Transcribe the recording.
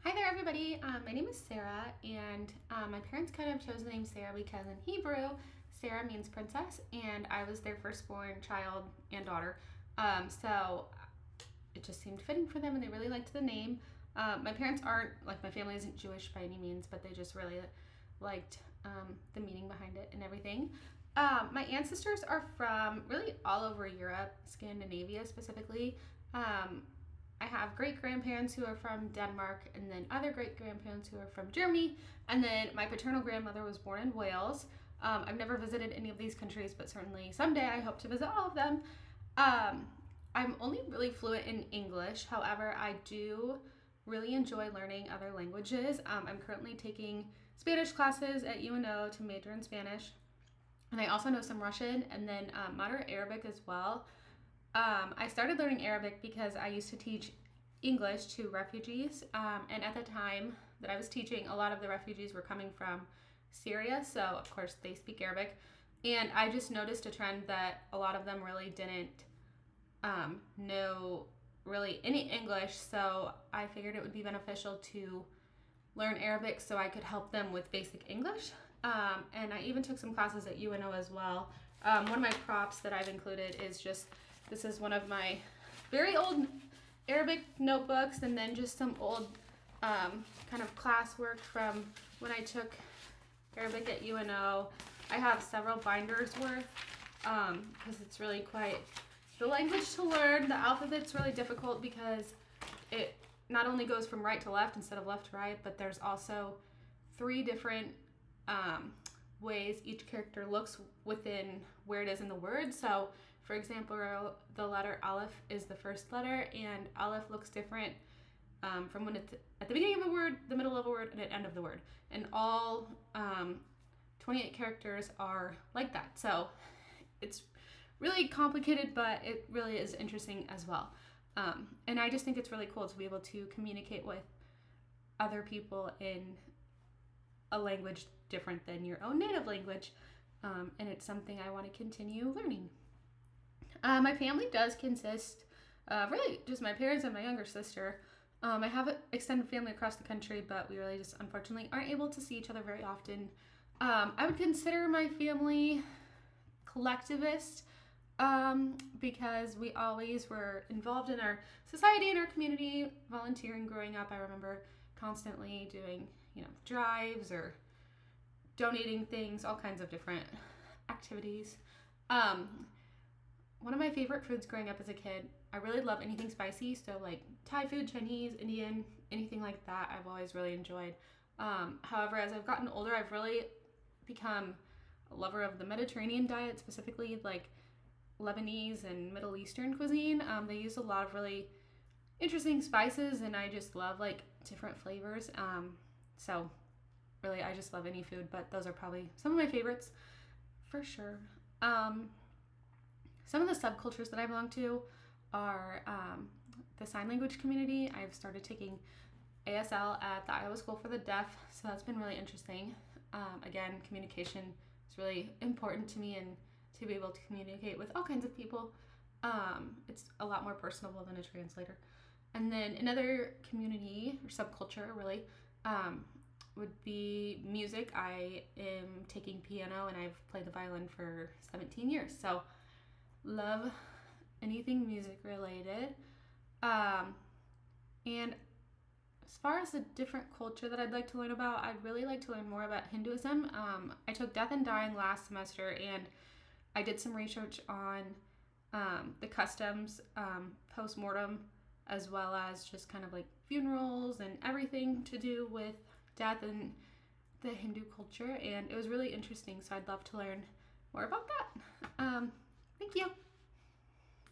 Hi there, everybody. My name is Sarah, and my parents kind of chose the name Sarah because in Hebrew, Sarah means princess, and I was their firstborn child and daughter. So it just seemed fitting for them, and they really liked the name. My parents aren't, like, my family isn't Jewish by any means, but they just really liked the meaning behind it and everything. My ancestors are from really all over Europe, Scandinavia specifically. Um, I have great grandparents who are from Denmark, and then other great grandparents who are from Germany, and then my paternal grandmother was born in Wales. I've never visited any of these countries, but certainly someday I hope to visit all of them. Um, I'm only really fluent in English. However, I do really enjoy learning other languages. I'm currently taking Spanish classes at UNO to major in Spanish, and I also know some Russian and then moderate Arabic as well. I started learning Arabic because I used to teach English to refugees, and at the time that I was teaching, a lot of the refugees were coming from Syria, so of course they speak Arabic. And I just noticed a trend that a lot of them really didn't know really any English, so I figured it would be beneficial to learn Arabic so I could help them with basic English. And I even took some classes at UNO as well. One of my props that I've included is just this is one of my very old Arabic notebooks, and then just some old kind of classwork from when I took Arabic at UNO. I have several binders worth because it's really quite the language to learn. The alphabet's really difficult because it not only goes from right to left instead of left to right, but there's also three different ways each character looks within where it is in the word. So, for example, the letter Aleph is the first letter, and Aleph looks different from when it's at the beginning of a word, the middle of a word, and at the end of the word. And all 28 characters are like that. So it's really complicated, but it really is interesting as well. And I just think it's really cool to be able to communicate with other people in a language different than your own native language. And it's something I want to continue learning. My family does consist of really just my parents and my younger sister. I have an extended family across the country, but we really just unfortunately aren't able to see each other very often. I would consider my family collectivist because we always were involved in our society and our community, volunteering growing up. I remember constantly doing, drives or donating things, all kinds of different activities. One of my favorite foods growing up as a kid, I really love anything spicy, so like Thai food, Chinese, Indian, anything like that, I've always really enjoyed. However, as I've gotten older, I've really become a lover of the Mediterranean diet, specifically like Lebanese and Middle Eastern cuisine. They use a lot of really interesting spices, and I just love like different flavors. So really, I just love any food, but those are probably some of my favorites for sure. Some of the subcultures that I belong to are the sign language community. I've started taking ASL at the Iowa School for the Deaf, so that's been really interesting. Again, communication is really important to me, and to be able to communicate with all kinds of people. It's a lot more personable than a translator. And then another community or subculture really would be music. I am taking piano, and I've played the violin for 17 years. So love anything music related. And as far as a different culture that I'd like to learn about, I'd really like to learn more about Hinduism. I took Death and Dying last semester, and I did some research on the customs post-mortem, as well as just kind of like funerals and everything to do with death and the Hindu culture, and it was really interesting, so I'd love to learn more about that. Thank you.